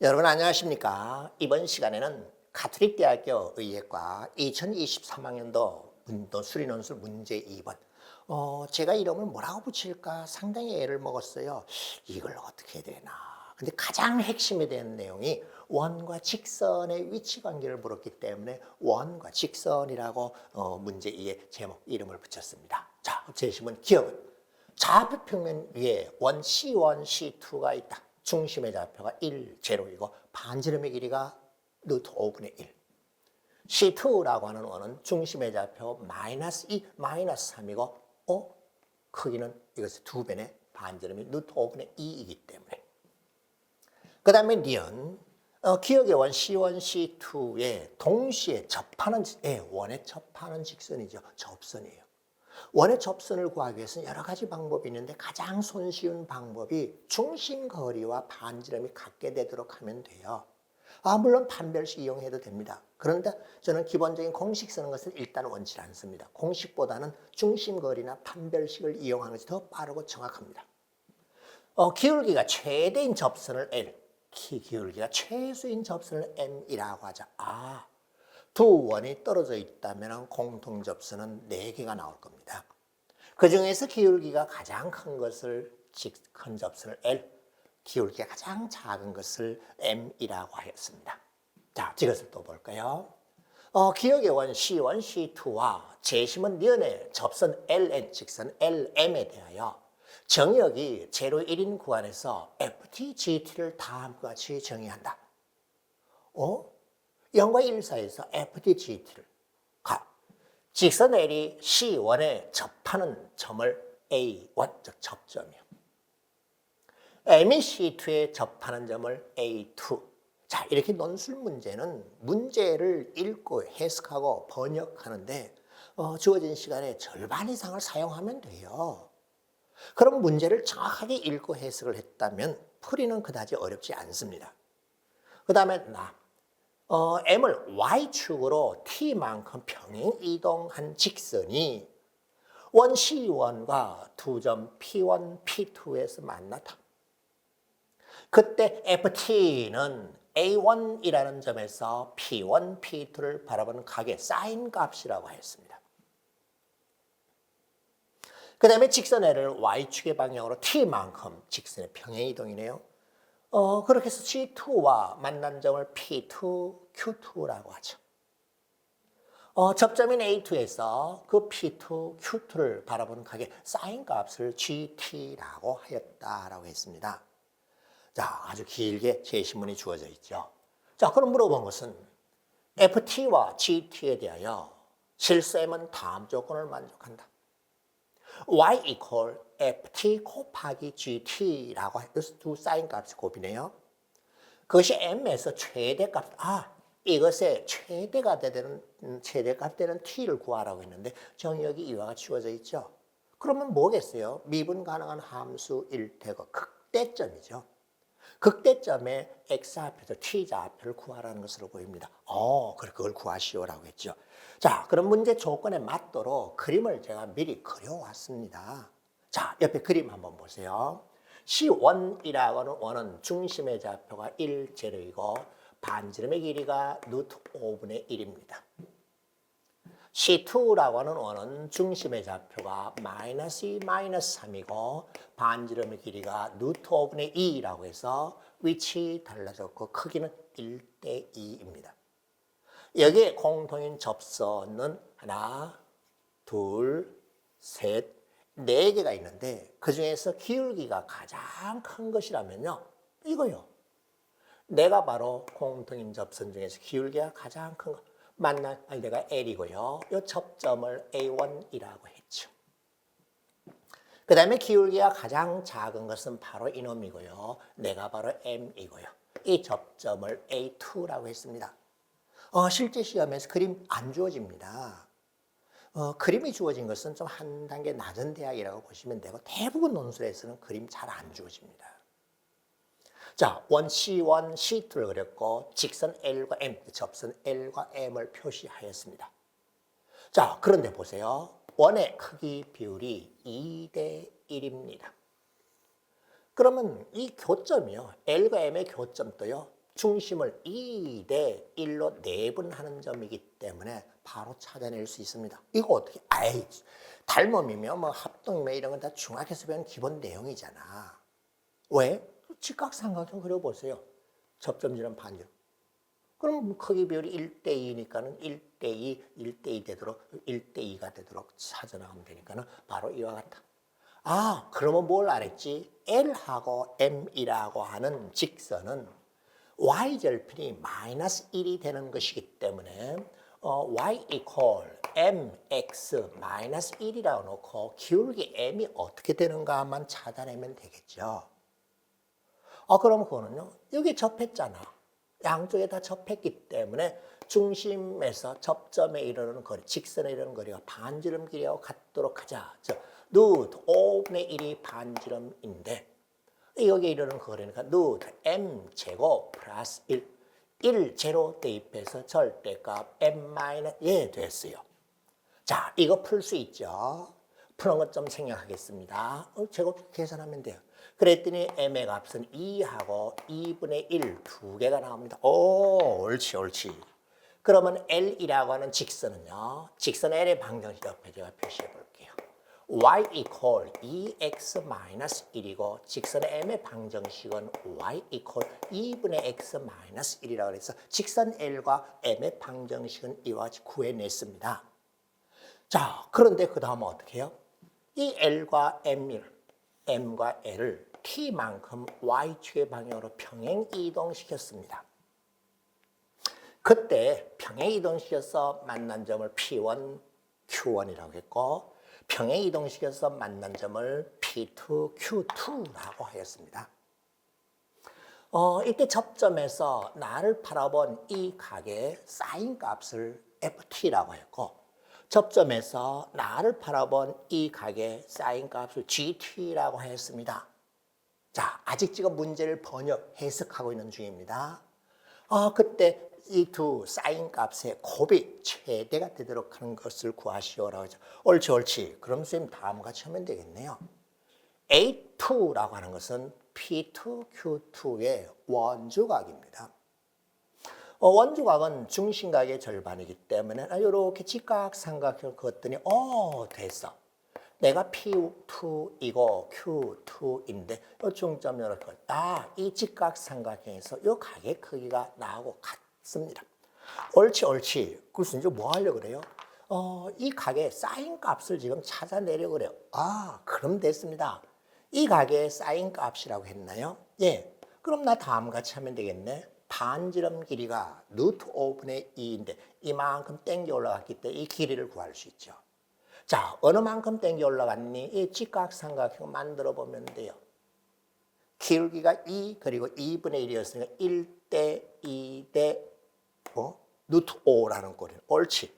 여러분 안녕하십니까? 이번 시간에는 가톨릭대학교 의예과 2023학년도 문도 수리논술 문제 2번. 제가 이름을 뭐라고 붙일까 상당히 애를 먹었어요. 이걸 어떻게 해야 되나. 근데 가장 핵심에 대한 내용이 원과 직선의 위치 관계를 물었기 때문에 원과 직선이라고 문제 2의 제목 이름을 붙였습니다. 자, 제시문 기억은 좌표평면 위에 원 C1, C2가 있다. 중심의 좌표가 1, 제로이고 반지름의 길이가 루트 5분의 1. C2라고 하는 원은 중심의 좌표 마이너스 2, 마이너스 3이고 크기는 이것의 2배의 반지름이 루트 5분의 2이기 때문에. 그 다음에 니은 기억의 원 C1, C2에 동시에 접하는 원에 접하는 직선이죠. 접선이에요. 원의 접선을 구하기 위해서는 여러 가지 방법이 있는데 가장 손쉬운 방법이 중심 거리와 반지름이 같게 되도록 하면 돼요. 물론 판별식 이용해도 됩니다. 그런데 저는 기본적인 공식 쓰는 것을 일단 원치 않습니다. 공식보다는 중심 거리나 판별식을 이용하는 것이 더 빠르고 정확합니다. 기울기가 최대인 접선을 L, 기울기가 최소인 접선을 M이라고 하자. 두 원이 떨어져 있다면 공통 접선은 4개가 나올 겁니다. 그 중에서 기울기가 가장 큰 것을 큰 접선을 L, 기울기가 가장 작은 것을 M이라고 하였습니다. 자, 이것을 또 볼까요? 기억의 원 C1, C2와 제시문 니은의 접선 LN, 직선 LM에 대하여 정역이 제로 1인 구간에서 FT, GT를 다음과 같이 정의한다. 0과 1 사이에서 FTGT를 직선 L이 C1에 접하는 점을 A1, 즉 접점이요. M이 C2에 접하는 점을 A2. 자, 이렇게 논술 문제는 문제를 읽고 해석하고 번역하는데 주어진 시간의 절반 이상을 사용하면 돼요. 그럼 문제를 정확하게 읽고 해석을 했다면 풀이는 그다지 어렵지 않습니다. 그 다음에 M을 Y축으로 T만큼 평행 이동한 직선이 원 C1과 두 점 P1, P2에서 만나다. 그때 FT는 A1이라는 점에서 P1, P2를 바라보는 각의 사인 값이라고 했습니다. 그 다음에 직선 L을 Y축의 방향으로 T만큼 직선의 평행 이동이네요. 그렇게 해서 C2와 만난 점을 P2, Q2라고 하죠. 접점인 A2에서 그 P2, Q2를 바라보는 각의 사인 값을 GT라고 하였다라고 했습니다. 자, 아주 길게 제시문이 주어져 있죠. 자, 그럼 물어본 것은 FT와 GT에 대하여 실수 M은 다음 조건을 만족한다. Y equal FT 곱하기 GT라고 해서 두 사인 값이 곱이네요. 그것이 M에서 최대값, 이것의 최대값 되는 T를 구하라고 했는데 정의역이 이와 같이 주어져 있죠. 그러면 뭐겠어요? 미분 가능한 함수 1대거 극대점이죠. 극대점의 X좌표에서 T좌표를 구하라는 것으로 보입니다. 그걸 구하시오라고 했죠. 자, 그럼 문제 조건에 맞도록 그림을 제가 미리 그려왔습니다. 자, 옆에 그림 한번 보세요. C1이라고 하는 원은 중심의 좌표가 1, 제로이고 반지름의 길이가 루트 5분의 1입니다. C2라고 하는 원은 중심의 좌표가 마이너스 2, 마이너스 3이고 반지름의 길이가 루트 5분의 2라고 해서 위치 달라졌고 크기는 1대 2입니다. 여기에 공통인 접선은 하나, 둘, 셋, 4개가 있는데 그 중에서 기울기가 가장 큰 것이라면요. 이거요. 내가 바로 공통인 접선 중에서 기울기가 가장 큰 것. 내가 L이고요. 이 접점을 A1이라고 했죠. 그 다음에 기울기가 가장 작은 것은 바로 이놈이고요. 내가 바로 M이고요. 이 접점을 A2라고 했습니다. 실제 시험에서 그림 안 주어집니다. 그림이 주어진 것은 좀 한 단계 낮은 대학이라고 보시면 되고 대부분 논술에서는 그림 잘 안 주어집니다. 자, 원 C1, C2를 그렸고 직선 L과 M, 접선 L과 M을 표시하였습니다. 자, 그런데 보세요. 원의 크기 비율이 2대 1입니다. 그러면 이 교점이요. L과 M의 교점도요. 중심을 2대 1로 내분하는 점이기 때문에 바로 찾아낼 수 있습니다. 이거 어떻게, 닮음이며 뭐 합동이며 이런 건 다 중학에서 배운 기본 내용이잖아. 왜? 직각삼각형 그려보세요. 접점지름 반지름. 그럼 크기 비율이 1대2니까는 1대2, 1대2 되도록, 1대2가 되도록 찾아나가면 되니까는 바로 이와 같다. 그러면 뭘 알았지? L하고 M이라고 하는 직선은 y절편이 마이너스 1이 되는 것이기 때문에 y equal mx 마이너스 1이라고 놓고 기울기 m이 어떻게 되는가만 찾아내면 되겠죠. 그럼 그거는요. 여기 접했잖아. 양쪽에 다 접했기 때문에 중심에서 접점에 이르는 거리, 직선에 이르는 거리가 반지름 길이하고 같도록 하자. 루트 5분의 1이 반지름인데 여기에 이르는 거리니까 루트 m제곱 플러스 1 제로 대입해서 절대값 m-1 됐어요. 자, 이거 풀 수 있죠. 푸는 것 좀 생략하겠습니다. 제곱 계산하면 돼요. 그랬더니 m의 값은 2하고 2분의 1 두 개가 나옵니다. 옳지. 그러면 L이라고 하는 직선은요. 직선 L의 방정식 옆에 제가 표시해 볼게요. y equal 2x-1이고 직선 M의 방정식은 y equal 2분의 x-1이라고 해서 직선 L과 M의 방정식은 이와 같이 구해냈습니다. 자, 그런데 그 다음은 어떻게 해요? 이 L과 M과 L을 T만큼 Y축의 방향으로 평행 이동시켰습니다. 그때 평행 이동시켜서 만난 점을 P1, Q1이라고 했고 평행 이동시켜서 만난 점을 P2, Q2라고 하였습니다. 이때 접점에서 나를 바라본 이 각의 사인 값을 FT라고 했고 접점에서 나를 바라본 이 각의 사인 값을 GT라고 했습니다. 자, 아직 지금 문제를 해석하고 있는 중입니다. 그때 이 두 사인 값의 곱이 최대가 되도록 하는 것을 구하시오라고 하죠. 옳지. 그럼 선생님 다음과 같이 하면 되겠네요. A2라고 하는 것은 P2, Q2의 원주각입니다. 원주각은 중심각의 절반이기 때문에 이렇게 직각삼각형을 그었더니 됐어. 내가 P2이고 Q2인데 이 중점 이렇게 이 직각삼각형에서 이 각의 크기가 나하고 같습니다. 옳지. 그래서 이제 뭐 하려고 그래요? 이 각의 사인 값을 지금 찾아내려고 그래요. 그럼 됐습니다. 이 각의 사인 값이라고 했나요? 예. 그럼 나 다음 같이 하면 되겠네. 반지름 길이가 루트 5분의 2인데 이만큼 땡겨 올라갔기 때문에 이 길이를 구할 수 있죠. 자, 어느 만큼 땡겨 올라갔니? 이 직각삼각형 만들어 보면 돼요. 기울기가 2 그리고 2분의 1이었으니까 1대 2대 루트 5라는 꼴이에요. 옳지.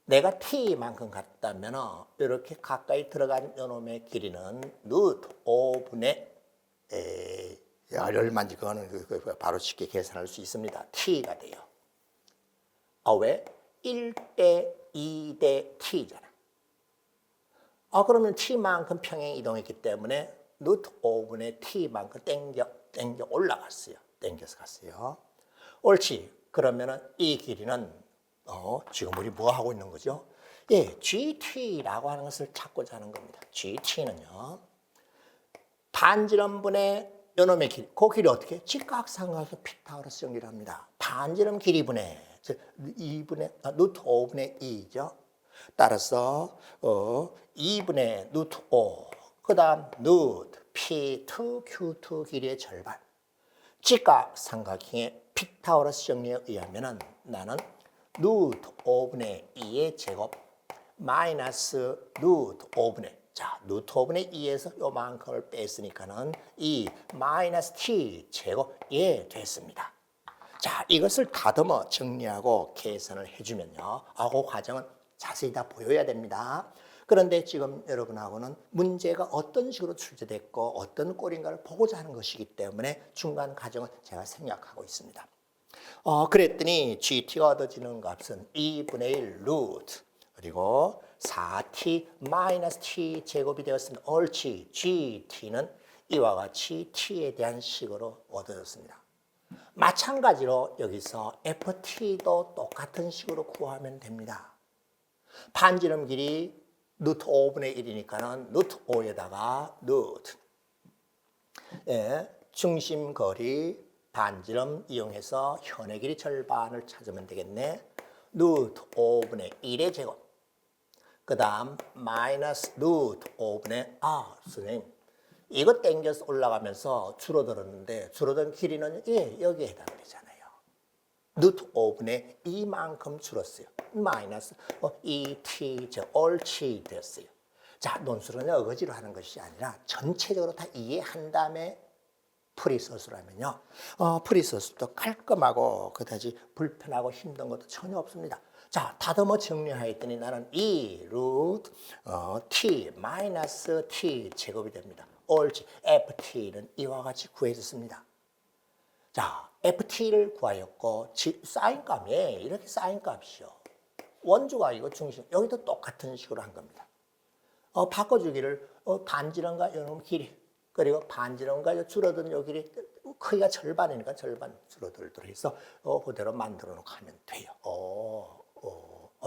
내가 t만큼 갔다면 이렇게 가까이 들어간 요놈의 길이는 루트 5분의 얼마인지 그거는 바로 쉽게 계산할 수 있습니다. t가 돼요. 왜? 1대 2대 t잖아. 그러면 t만큼 평행 이동했기 때문에 루트 5분의 t만큼 땡겨 올라갔어요. 땡겨서 갔어요. 옳지. 그러면은 이 길이는 지금 우리 뭐 하고 있는 거죠? 예, GT라고 하는 것을 찾고자 하는 겁니다. GT는요. 반지름분의 요놈의 길이, 그 길이 어떻게? 직각삼각형 피타고라스 정리를 합니다. 반지름 길이분의 루트 5분의 2죠. 따라서 2분의 루트 5, 그 다음 루트 P2, Q2 길이의 절반. 직각삼각형의 피타고라스 정리에 의하면 나는 루트 5분의 2의 제곱 마이너스 루트 5분의 루트 5분의 2에서 요만큼을 뺐으니까는 이 마이너스 t 제곱 됐습니다. 자, 이것을 다듬어 정리하고 계산을 해주면요. 그 과정은 자세히 다 보여야 됩니다. 그런데 지금 여러분하고는 문제가 어떤 식으로 출제됐고 어떤 꼴인가를 보고자 하는 것이기 때문에 중간 과정을 제가 생략하고 있습니다. 그랬더니 GT가 얻어지는 값은 2분의 1 루트 그리고 4t 마이너스 t 제곱이 되었습니다. 옳지. GT는 이와 같이 t에 대한 식으로 얻어졌습니다. 마찬가지로 여기서 ft도 똑같은 식으로 구하면 됩니다. 반지름 길이 루트 5분의 1이니까는 루트 5에다가 루트 중심 거리 반지름 이용해서 현의 길이 절반을 찾으면 되겠네. 루트 5분의 1의 제곱. 그 다음 마이너스 루트 5분의 선생님 이거 땡겨서 올라가면서 줄어들었는데 줄어든 길이는 여기에 해당되잖아요. 루트 5분의 2만큼 줄었어요. 마이너스 2t 옳지 됐어요. 자, 논술은 어거지로 하는 것이 아니라 전체적으로 다 이해한 다음에 프리서술하면요. 프리서술도 깔끔하고 그다지 불편하고 힘든 것도 전혀 없습니다. 자, 다듬어 정리하였더니 나는 이 루트 t 마이너스 t 제곱이 됩니다. 옳지. ft는 이와 같이 구해졌습니다. 자, ft를 구하였고 사인값이 이렇게 사인값이요. 원주가 이거 중심 여기도 똑같은 식으로 한 겁니다. 바꿔주기를 반지름과 요놈 길이 그리고 반지름과 줄어든 요 길이 크기가 절반이니까 절반 줄어들도록 해서 그대로 만들어 놓고 하면 돼요.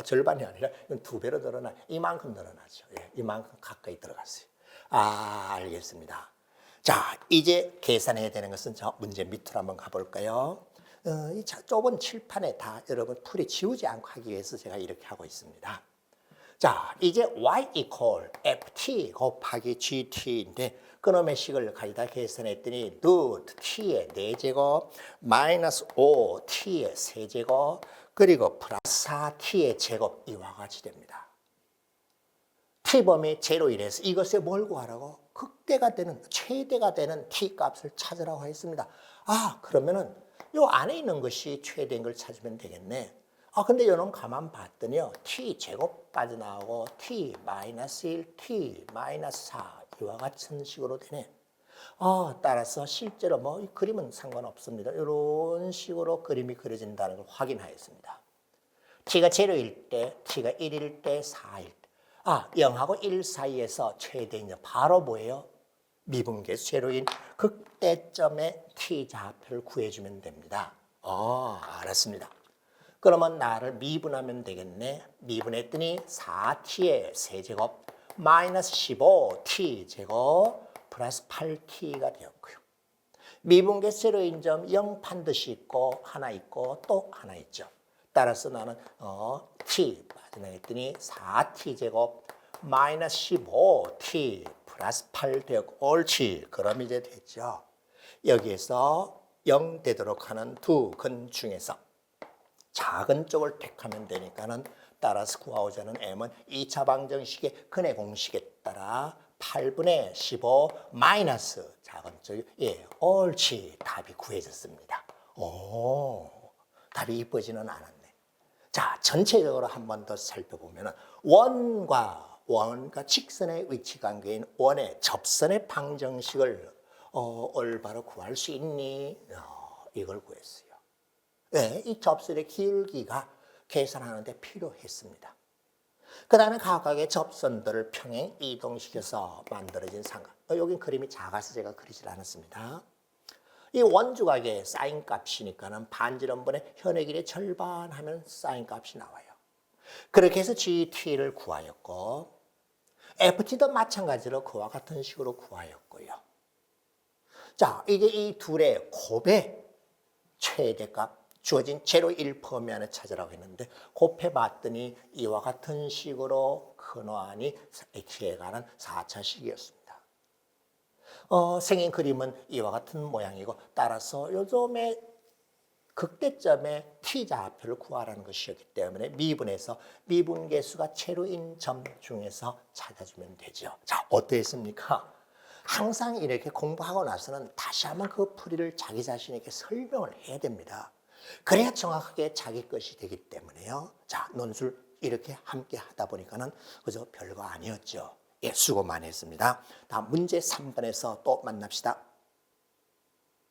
절반이 아니라 이건 2배로 늘어나 이만큼 늘어나죠. 예, 이만큼 가까이 들어갔어요. 알겠습니다. 자, 이제 계산해야 되는 것은 저 문제 밑으로 한번 가볼까요? 이 좁은 칠판에 다 여러분 풀이 지우지 않고 하기 위해서 제가 이렇게 하고 있습니다. 자, 이제 y equal ft 곱하기 gt인데 그놈의 식을 가져다 계산했더니 루트 t의 4제곱 마이너스 5t의 세제곱 그리고 플러스 4t의 제곱 이와 같이 됩니다. t범위 제로 1에서 이것에 뭘 구하라고? 극대가 되는 최대가 되는 t 값을 찾으라고 했습니다. 그러면은 요 안에 있는 것이 최대인 걸 찾으면 되겠네. 근데 요놈 가만 봤더니요. t 제곱 빠져나오고 t 마이너스 1, t 마이너스 4 이와 같은 식으로 되네. 따라서 실제로 이 그림은 상관없습니다. 이런 식으로 그림이 그려진다는 걸 확인하였습니다. t가 제로일 때, t가 1일 때, 4일 때. 0하고 1 사이에서 최대인 바로 뭐예요? 미분계수 제로인 극대점의 t 좌표를 구해주면 됩니다. 알았습니다. 그러면 나를 미분하면 되겠네. 미분했더니 4t의 세제곱 마이너스 15t 제곱 플러스 8t가 되었고요. 미분계수 제로인 점 0 반드시 있고 하나 있고 또 하나 있죠. 따라서 나는 t 빠져나갔더니 4t 제곱 마이너스 15t 플러스 8 되었고 옳지. 그럼 이제 됐죠. 여기에서 0 되도록 하는 두 근 중에서 작은 쪽을 택하면 되니까는 따라서 구하고자 하는 m은 2차 방정식의 근의 공식에 따라 8분의 15 마이너스 작은 쪽이 옳지. 답이 구해졌습니다. 답이 이쁘지는 않았네. 자, 전체적으로 한 번 더 살펴보면 원과 직선의 위치 관계인 원의 접선의 방정식을 올바로 구할 수 있니? 이걸 구했어요. 이 접선의 기울기가 계산하는데 필요했습니다. 그 다음에 각각의 접선들을 평행 이동시켜서 만들어진 삼각. 여긴 그림이 작아서 제가 그리질 않았습니다. 이 원주각의 사인 값이니까는 반지름분의 현의 길의 절반 하면 사인 값이 나와요. 그렇게 해서 GT를 구하였고, FT도 마찬가지로 그와 같은 식으로 구하였고요. 자, 이제 이 둘의 곱의 최대값, 주어진 제로 1 범위 안에 찾으라고 했는데, 곱해봤더니 이와 같은 식으로 근원이 H에 관한 4차식이었습니다. 생긴 그림은 이와 같은 모양이고 따라서 요즘에 극대점의 t좌표를 구하라는 것이었기 때문에 미분에서 미분계수가 제로인 점 중에서 찾아주면 되죠. 자, 어땠습니까? 항상 이렇게 공부하고 나서는 다시 한번 그 풀이를 자기 자신에게 설명을 해야 됩니다. 그래야 정확하게 자기 것이 되기 때문에요. 자, 논술 이렇게 함께 하다 보니까는 그저 별거 아니었죠. 수고 많이 했습니다. 다음 문제 3번에서 또 만납시다.